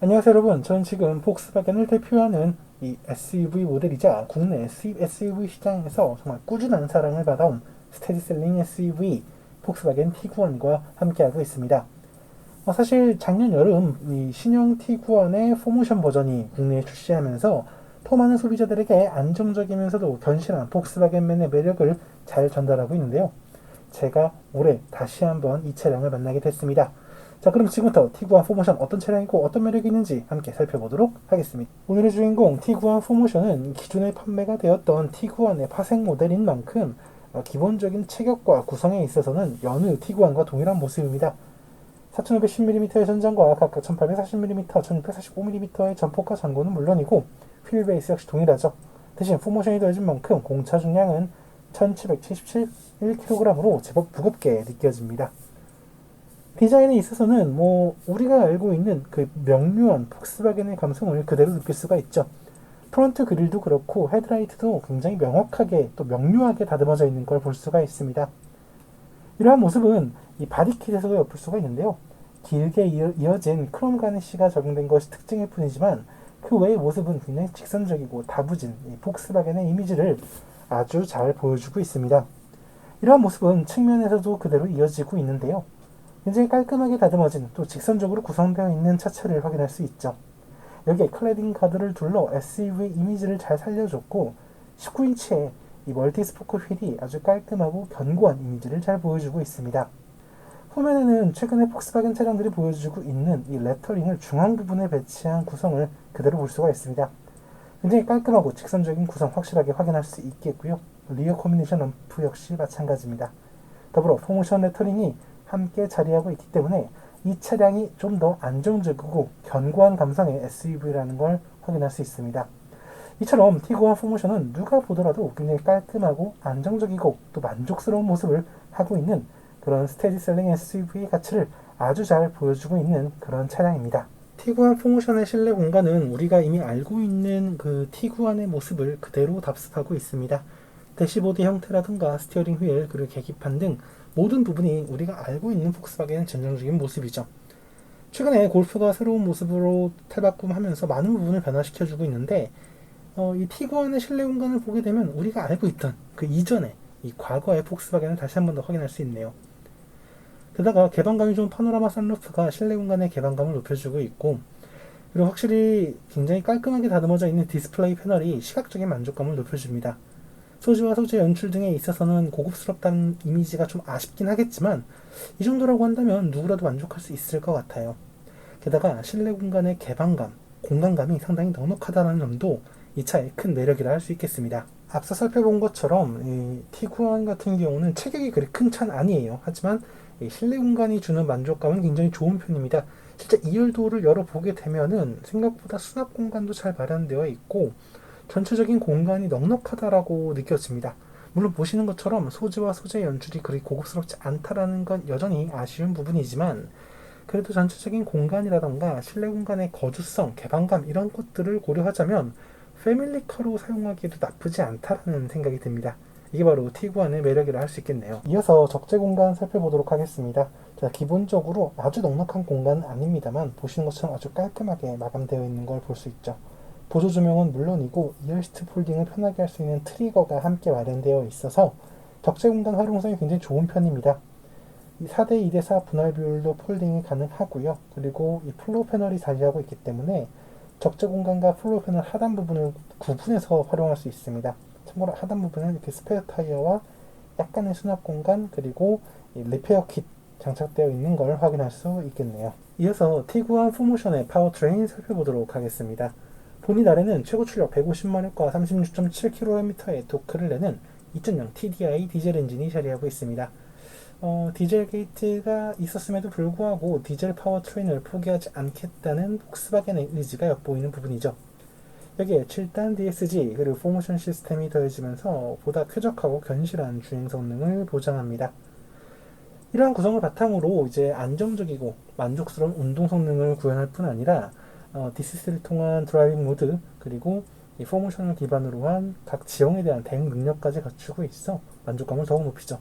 안녕하세요 여러분. 저는 지금 폭스바겐을 대표하는 이 SUV 모델이자 국내 SUV 시장에서 정말 꾸준한 사랑을 받아온 스테디셀링 SUV 폭스바겐 티구안과 함께하고 있습니다. 사실 작년 여름 이 신형 티구안의 포모션 버전이 국내에 출시하면서 더 많은 소비자들에게 안정적이면서도 견실한 폭스바겐맨의 매력을 잘 전달하고 있는데요. 제가 올해 다시 한번 이 차량을 만나게 됐습니다. 자, 그럼 지금부터 티구안 포모션 어떤 차량이고 어떤 매력이 있는지 함께 살펴보도록 하겠습니다. 오늘의 주인공 티구안 포모션은 기존에 판매가 되었던 티구안의 파생 모델인 만큼 기본적인 체격과 구성에 있어서는 여느 티구안과 동일한 모습입니다. 4510mm의 전장과 각각 1840mm, 1645mm의 전폭과 잔고는 물론이고 휠 베이스 역시 동일하죠. 대신 포모션이 더해진 만큼 공차 중량은 1777 1kg으로 제법 무겁게 느껴집니다. 디자인에 있어서는 우리가 알고 있는 그 명료한 폭스바겐의 감성을 그대로 느낄 수가 있죠. 프론트 그릴도 그렇고 헤드라이트도 굉장히 명확하게 또 명료하게 다듬어져 있는 걸 볼 수가 있습니다. 이러한 모습은 이 바디킷에서도 엿볼 수가 있는데요. 길게 이어진 크롬 가니쉬가 적용된 것이 특징일 뿐이지만 그 외의 모습은 굉장히 직선적이고 다부진 이 폭스바겐의 이미지를 아주 잘 보여주고 있습니다. 이러한 모습은 측면에서도 그대로 이어지고 있는데요. 굉장히 깔끔하게 다듬어진 또 직선적으로 구성되어 있는 차체를 확인할 수 있죠. 여기에 클래딩 가드를 둘러 SUV 이미지를 잘 살려줬고 19인치의 이 멀티스포크 휠이 아주 깔끔하고 견고한 이미지를 잘 보여주고 있습니다. 후면에는 최근에 폭스바겐 차량들이 보여주고 있는 이 레터링을 중앙 부분에 배치한 구성을 그대로 볼 수가 있습니다. 굉장히 깔끔하고 직선적인 구성 확실하게 확인할 수 있겠고요. 리어 커뮤니케이션 램프 역시 마찬가지입니다. 더불어 포모션 레터링이 함께 자리하고 있기 때문에 이 차량이 좀 더 안정적이고 견고한 감성의 SUV라는 걸 확인할 수 있습니다. 이처럼 티구안 포모션은 누가 보더라도 굉장히 깔끔하고 안정적이고 또 만족스러운 모습을 하고 있는 그런 스테디셀링 SUV의 가치를 아주 잘 보여주고 있는 그런 차량입니다. 티구안 포모션의 실내 공간은 우리가 이미 알고 있는 그 티구안의 모습을 그대로 답습하고 있습니다. 대시보드 형태라든가 스티어링 휠 그리고 계기판 등 모든 부분이 우리가 알고 있는 폭스바겐의 전형적인 모습이죠. 최근에 골프가 새로운 모습으로 탈바꿈하면서 많은 부분을 변화시켜주고 있는데 이 티구안의 실내 공간을 보게 되면 우리가 알고 있던 그 이전의 이 과거의 폭스바겐을 다시 한 번 더 확인할 수 있네요. 게다가 개방감이 좋은 파노라마 선루프가 실내 공간의 개방감을 높여주고 있고 그리고 확실히 굉장히 깔끔하게 다듬어져 있는 디스플레이 패널이 시각적인 만족감을 높여줍니다. 소지와 소재 연출 등에 있어서는 고급스럽다는 이미지가 좀 아쉽긴 하겠지만 이 정도라고 한다면 누구라도 만족할 수 있을 것 같아요. 게다가 실내 공간의 개방감, 공간감이 상당히 넉넉하다는 점도 이 차의 큰 매력이라 할 수 있겠습니다. 앞서 살펴본 것처럼 이 티구안 같은 경우는 체격이 그리 큰 차는 아니에요. 하지만 이 실내 공간이 주는 만족감은 굉장히 좋은 편입니다. 실제 2열도어를 열어보게 되면은 생각보다 수납 공간도 잘 마련되어 있고 전체적인 공간이 넉넉하다라고 느껴집니다. 물론 보시는 것처럼 소재와 소재 연출이 그리 고급스럽지 않다라는 건 여전히 아쉬운 부분이지만 그래도 전체적인 공간이라던가 실내 공간의 거주성, 개방감 이런 것들을 고려하자면 패밀리카로 사용하기에도 나쁘지 않다라는 생각이 듭니다. 이게 바로 티구안의 매력이라 할 수 있겠네요. 이어서 적재 공간 살펴보도록 하겠습니다. 자, 기본적으로 아주 넉넉한 공간은 아닙니다만 보시는 것처럼 아주 깔끔하게 마감되어 있는 걸 볼 수 있죠. 보조 조명은 물론이고 이어시트 폴딩을 편하게 할 수 있는 트리거가 함께 마련되어 있어서 적재 공간 활용성이 굉장히 좋은 편입니다. 이 4대 2대 4 분할 비율로 폴딩이 가능하고요. 그리고 이 플로우 패널이 자리하고 있기 때문에 적재 공간과 플로우 패널 하단 부분을 구분해서 활용할 수 있습니다. 참고로 하단 부분은 이렇게 스페어 타이어와 약간의 수납 공간 그리고 리페어 킷 장착되어 있는 걸 확인할 수 있겠네요. 이어서 티구안 포모션의 파워트레인 살펴보도록 하겠습니다. 본인 아래는 최고 출력 150마력과 36.7km의 토크를 내는 2.0 TDI 디젤 엔진이 자리하고 있습니다. 디젤 게이트가 있었음에도 불구하고 디젤 파워트레인을 포기하지 않겠다는 폭스바겐의 의지가 엿보이는 부분이죠. 여기에 7단 DSG 그리고 포모션 시스템이 더해지면서 보다 쾌적하고 견실한 주행 성능을 보장합니다. 이러한 구성을 바탕으로 이제 안정적이고 만족스러운 운동 성능을 구현할 뿐 아니라 DCC를 통한 드라이빙 모드 그리고 이 포모션을 기반으로 한 각 지형에 대한 대응 능력까지 갖추고 있어 만족감을 더욱 높이죠.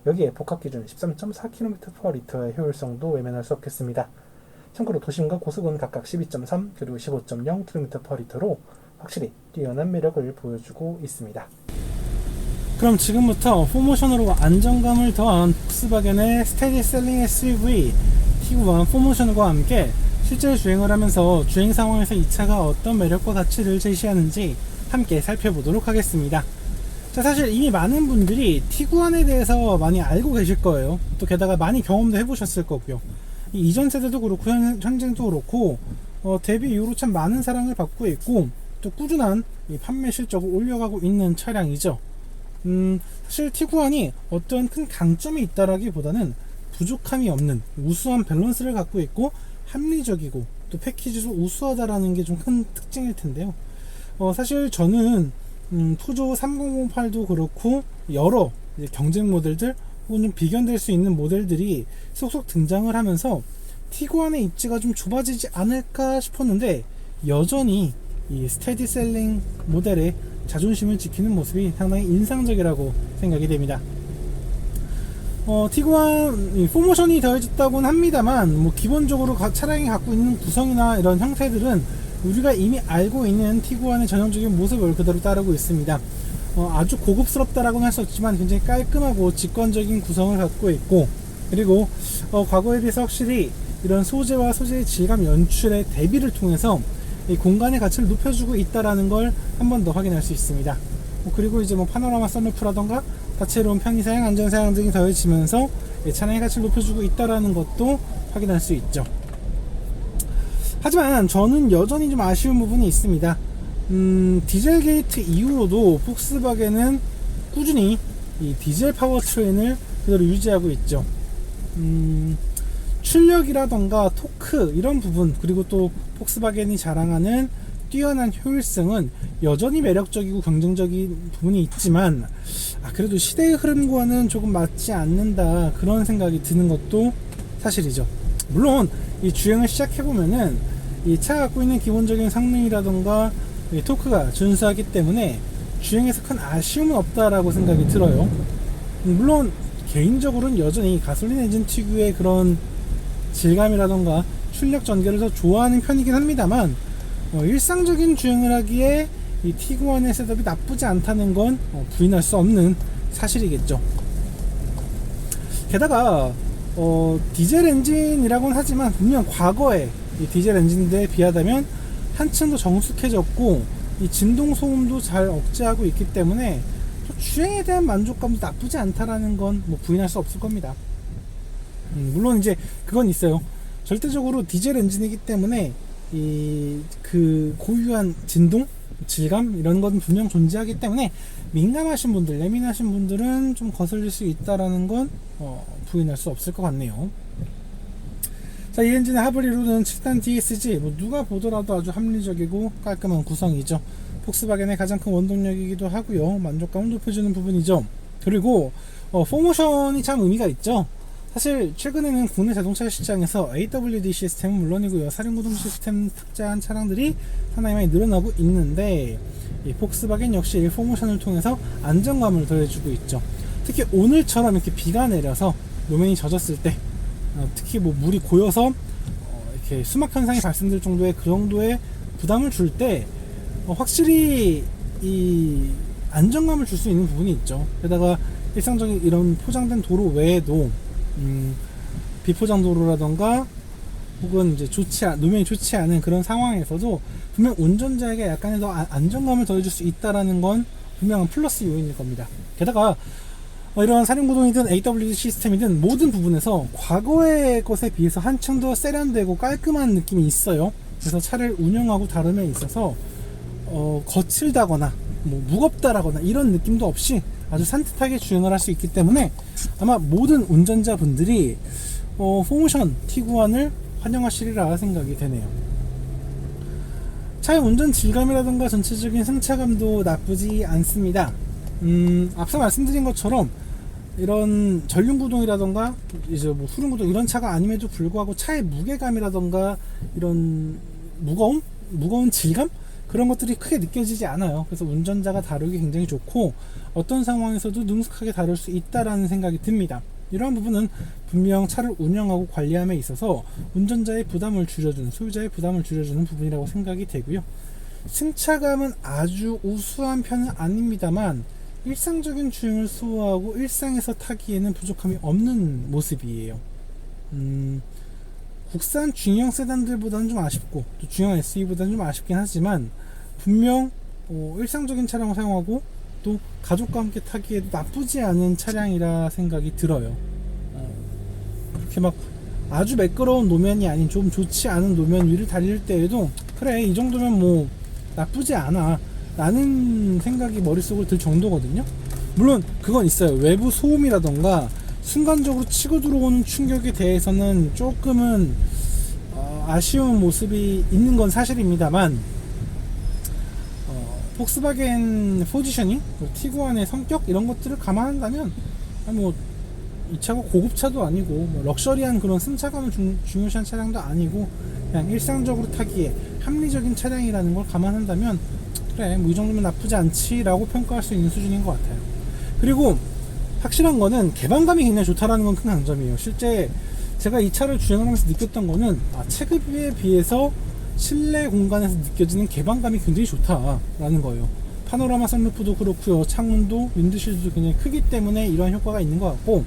여기에 복합 기준 13.4km/L의 효율성도 외면할 수 없겠습니다. 참고로 도심과 고속은 각각 12.3 그리고 15.0km/L로 확실히 뛰어난 매력을 보여주고 있습니다. 그럼 지금부터 4모션으로 안정감을 더한 폭스바겐의 스테디셀링 SUV Tiguan 4모션과 함께 실제 주행을 하면서 주행 상황에서 이 차가 어떤 매력과 가치를 제시하는지 함께 살펴보도록 하겠습니다. 자, 사실 이미 많은 분들이 티구안에 대해서 많이 알고 계실 거예요. 또 게다가 많이 경험도 해보셨을 거고요. 이전 세대도 그렇고 현재도 그렇고 데뷔 이후로 참 많은 사랑을 받고 있고 또 꾸준한 판매 실적을 올려가고 있는 차량이죠. 사실 티구안이 어떤 큰 강점이 있다라기보다는 부족함이 없는 우수한 밸런스를 갖고 있고 합리적이고 또 패키지도 우수하다라는 게 좀 큰 특징일 텐데요. 사실 저는 푸조 3008도 그렇고 여러 경쟁 모델들 혹은 좀 비견될 수 있는 모델들이 속속 등장을 하면서 티구안의 입지가 좀 좁아지지 않을까 싶었는데 여전히 이 스테디셀링 모델의 자존심을 지키는 모습이 상당히 인상적이라고 생각이 됩니다. 티구안 4모션이 더해졌다고는 합니다만 뭐 기본적으로 차량이 갖고 있는 구성이나 이런 형태들은 우리가 이미 알고 있는 티구안의 전형적인 모습을 그대로 따르고 있습니다. 아주 고급스럽다라고는 할 수 없지만 굉장히 깔끔하고 직관적인 구성을 갖고 있고, 그리고 과거에 비해서 확실히 이런 소재와 소재의 질감 연출의 대비를 통해서 이 공간의 가치를 높여주고 있다라는 걸 한 번 더 확인할 수 있습니다. 그리고 이제 뭐 파노라마 선루프라던가 다채로운 편의사양, 안전사양 등이 더해지면서 차량의 가치를 높여주고 있다라는 것도 확인할 수 있죠. 하지만 저는 여전히 좀 아쉬운 부분이 있습니다. 디젤 게이트 이후로도 폭스바겐은 꾸준히 이 디젤 파워트레인을 그대로 유지하고 있죠. 출력이라던가 토크 이런 부분, 그리고 또 폭스바겐이 자랑하는 뛰어난 효율성은 여전히 매력적이고 경쟁적인 부분이 있지만 그래도 시대의 흐름과는 조금 맞지 않는다, 그런 생각이 드는 것도 사실이죠. 물론 이 주행을 시작해보면은 이 차가 갖고 있는 기본적인 성능이라던가 토크가 준수하기 때문에 주행에서 큰 아쉬움은 없다라고 생각이 들어요. 물론 개인적으로는 여전히 가솔린 엔진 특유의 그런 질감이라던가 출력 전개를 더 좋아하는 편이긴 합니다만 일상적인 주행을 하기에 이 티구안의 셋업이 나쁘지 않다는 건 부인할 수 없는 사실이겠죠. 게다가 디젤 엔진이라고는 하지만 분명 과거에 이 디젤 엔진들에 비하다면 한층 더 정숙해졌고 이 진동 소음도 잘 억제하고 있기 때문에 또 주행에 대한 만족감도 나쁘지 않다라는 건 뭐 부인할 수 없을 겁니다. 물론 이제 그건 있어요. 절대적으로 디젤 엔진이기 때문에 그 고유한 진동, 질감 이런 건 분명 존재하기 때문에 민감하신 분들, 예민하신 분들은 좀 거슬릴 수 있다라는 건 부인할 수 없을 것 같네요. 자, 이 엔진의 하부리 룰은 7단 DSG, 누가 보더라도 아주 합리적이고 깔끔한 구성이죠. 폭스바겐의 가장 큰 원동력이기도 하고요. 만족감을 높여주는 부분이죠. 그리고 4모션이 참 의미가 있죠. 사실 최근에는 국내 자동차 시장에서 AWD 시스템은 물론이고요, 사륜구동 시스템 탑재한 차량들이 상당히 많이 늘어나고 있는데 이 폭스바겐 역시 4모션을 통해서 안정감을 더해주고 있죠. 특히 오늘처럼 이렇게 비가 내려서路面이 젖었을 때, 특히 뭐 물이 고여서 이렇게 수막 현상이 발생될 정도의 그 정도의 부담을 줄 때 확실히 이 안정감을 줄 수 있는 부분이 있죠. 게다가 일상적인 이런 포장된 도로 외에도 비포장 도로라던가 혹은 이제路面이 좋지 않은 그런 상황에서도 분명 운전자에게 약간의 더 안정감을 더해줄 수 있다라는 건 분명한 플러스 요인일 겁니다. 게다가 이런 사륜구동이든 AWD 시스템이든 모든 부분에서 과거의 것에 비해서 한층 더 세련되고 깔끔한 느낌이 있어요. 그래서 차를 운영하고 다름에 있어서 거칠다거나 뭐 무겁다라거나 이런 느낌도 없이 아주 산뜻하게 주행을 할 수 있기 때문에 아마 모든 운전자분들이 4모션 티구안을 환영하시리라 생각이 되네요. 차의 운전 질감이라던가 전체적인 승차감도 나쁘지 않습니다. 앞서 말씀드린 것처럼 이런 전륜구동이라던가 이제 뭐 후륜구동 이런 차가 아님에도 불구하고 차의 무게감이라던가 이런 무거운 질감? 그런 것들이 크게 느껴지지 않아요. 그래서 운전자가 다루기 굉장히 좋고 어떤 상황에서도 능숙하게 다룰 수 있다라는 생각이 듭니다. 이러한 부분은 분명 차를 운영하고 관리함에 있어서 운전자의 부담을 줄여주는, 소유자의 부담을 줄여주는 부분이라고 생각이 되고요. 승차감은 아주 우수한 편은 아닙니다만 일상적인 주행을 수호하고 일상에서 타기에는 부족함이 없는 모습이에요. 국산 중형 세단들보다는 좀 아쉽고 또 중형 SUV보다는 좀 아쉽긴 하지만 분명 일상적인 차량을 사용하고 또 가족과 함께 타기에도 나쁘지 않은 차량이라 생각이 들어요. 그렇게 막 아주 매끄러운 노면이 아닌 좀 좋지 않은 노면 위를 달릴 때에도 그래 이 정도면 뭐 나쁘지 않아 라는 생각이 머릿속을 들 정도거든요. 물론 그건 있어요. 외부 소음이라던가 순간적으로 치고 들어오는 충격에 대해서는 조금은 아쉬운 모습이 있는 건 사실입니다만 폭스바겐 포지셔닝, 티구안의 성격 이런 것들을 감안한다면 뭐 이 차가 고급차도 아니고 뭐 럭셔리한 그런 승차감을 중요시한 차량도 아니고 그냥 일상적으로 타기에 합리적인 차량이라는 걸 감안한다면 그래 뭐 이 정도면 나쁘지 않지 라고 평가할 수 있는 수준인 것 같아요. 그리고 확실한 거는 개방감이 굉장히 좋다라는 건 큰 강점이에요. 실제 제가 이 차를 주행하면서 느꼈던 거는 체급에 비해서 실내 공간에서 느껴지는 개방감이 굉장히 좋다라는 거예요. 파노라마 선루프도 그렇고요, 창문도 윈드실드도 굉장히 크기 때문에 이런 효과가 있는 것 같고,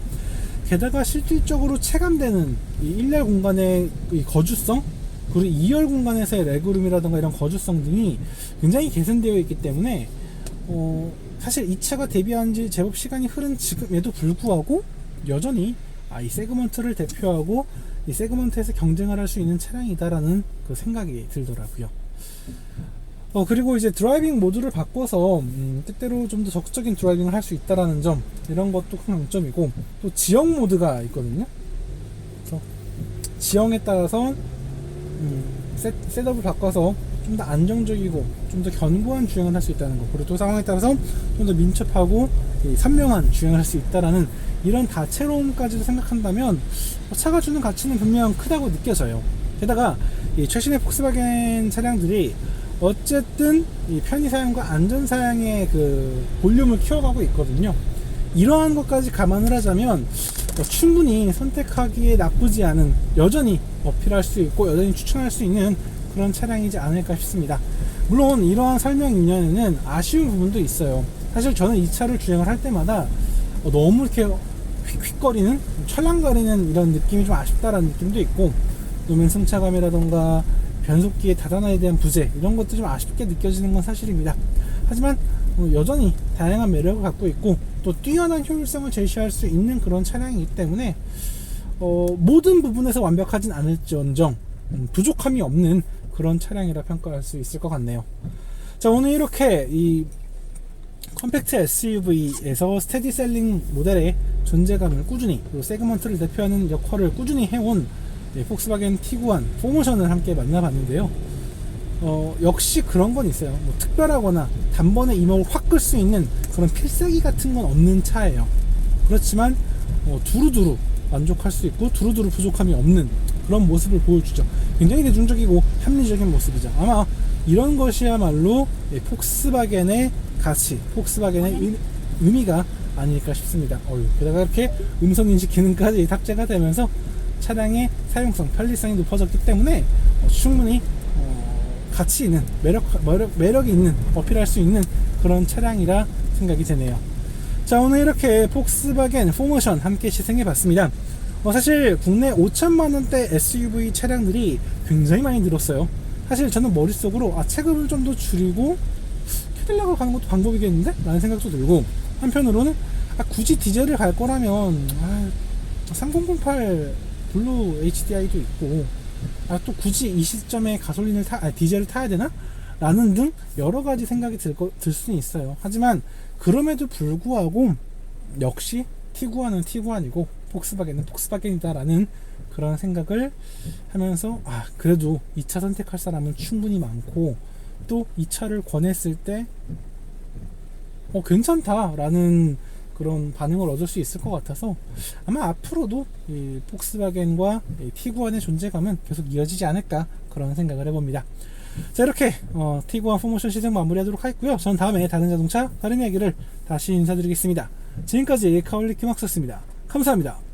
게다가 실질적으로 체감되는 이 1열 공간의 이 거주성 그리고 2열 공간에서의 레그룸이라든가 이런 거주성 등이 굉장히 개선되어 있기 때문에 사실 이 차가 데뷔한 지 제법 시간이 흐른 지금에도 불구하고 여전히 이 세그먼트를 대표하고 이 세그먼트에서 경쟁을 할 수 있는 차량이다라는 그 생각이 들더라고요. 그리고 이제 드라이빙 모드를 바꿔서 때때로 좀 더 적극적인 드라이빙을 할 수 있다라는 점, 이런 것도 큰 강점이고, 또 지형 모드가 있거든요. 그래서 지형에 따라서 셋업을 바꿔서 좀 더 안정적이고 좀 더 견고한 주행을 할 수 있다는 거, 그리고 또 상황에 따라서 좀 더 민첩하고 선명한 주행을 할 수 있다라는 이런 다채로움까지도 생각한다면 차가 주는 가치는 분명 크다고 느껴져요. 게다가 이 최신의 폭스바겐 차량들이 어쨌든 이 편의 사용과 안전 사양의 그 볼륨을 키워가고 있거든요. 이러한 것까지 감안을 하자면 충분히 선택하기에 나쁘지 않은, 여전히 어필할 수 있고 여전히 추천할 수 있는 그런 차량이지 않을까 싶습니다. 물론 이러한 설명 이면에는 아쉬운 부분도 있어요. 사실 저는 이 차를 주행을 할 때마다 너무 이렇게 휙휙거리는, 찰랑거리는 이런 느낌이 좀 아쉽다라는 느낌도 있고, 노면 승차감이라던가 변속기의 다단화에 대한 부재, 이런 것도 좀 아쉽게 느껴지는 건 사실입니다. 하지만 여전히 다양한 매력을 갖고 있고 또 뛰어난 효율성을 제시할 수 있는 그런 차량이기 때문에 모든 부분에서 완벽하진 않을지언정 부족함이 없는 그런 차량이라 평가할 수 있을 것 같네요. 자, 오늘 이렇게 이 컴팩트 SUV에서 스테디셀링 모델의 존재감을 꾸준히, 그리고 세그먼트를 대표하는 역할을 꾸준히 해온 폭스바겐 티구안 포모션을 함께 만나봤는데요. 역시 그런 건 있어요. 뭐 특별하거나 단번에 이목을 확 끌 수 있는 그런 필살기 같은 건 없는 차예요. 그렇지만 두루두루 만족할 수 있고 두루두루 부족함이 없는 그런 모습을 보여주죠. 굉장히 대중적이고 합리적인 모습이죠. 아마 이런 것이야말로 폭스바겐의 가치, 폭스바겐의 의미가 아닐까 싶습니다. 게다가 이렇게 음성인식 기능까지 탑재가 되면서 차량의 사용성, 편리성이 높아졌기 때문에 충분히 가치 있는, 매력이 있는, 어필할 수 있는 그런 차량이라 생각이 되네요. 자, 오늘 이렇게 폭스바겐 포모션 함께 시승해 봤습니다. 사실 국내 5천만원대 SUV 차량들이 굉장히 많이 늘었어요. 사실 저는 머릿속으로 체급을 좀 더 줄이고 캐딜락을 가는 것도 방법이겠는데? 라는 생각도 들고, 한편으로는 굳이 디젤을 갈 거라면 3008 블루 HDI도 있고 또 굳이 이 시점에 디젤을 타야 되나? 라는 등 여러가지 생각이 들 수는 있어요. 하지만 그럼에도 불구하고 역시 티구안은 티구안이고 폭스바겐은 폭스바겐이다 라는 그런 생각을 하면서 그래도 이 차 선택할 사람은 충분히 많고, 또 이 차를 권했을 때 괜찮다 라는 그런 반응을 얻을 수 있을 것 같아서 아마 앞으로도 이 폭스바겐과 이 티구안의 존재감은 계속 이어지지 않을까, 그런 생각을 해봅니다. 자, 이렇게 티구안 포모션 시승 마무리하도록 하겠고요. 전 다음에 다른 자동차, 다른 이야기를 다시 인사드리겠습니다. 지금까지 카올리키 막스였습니다. 감사합니다.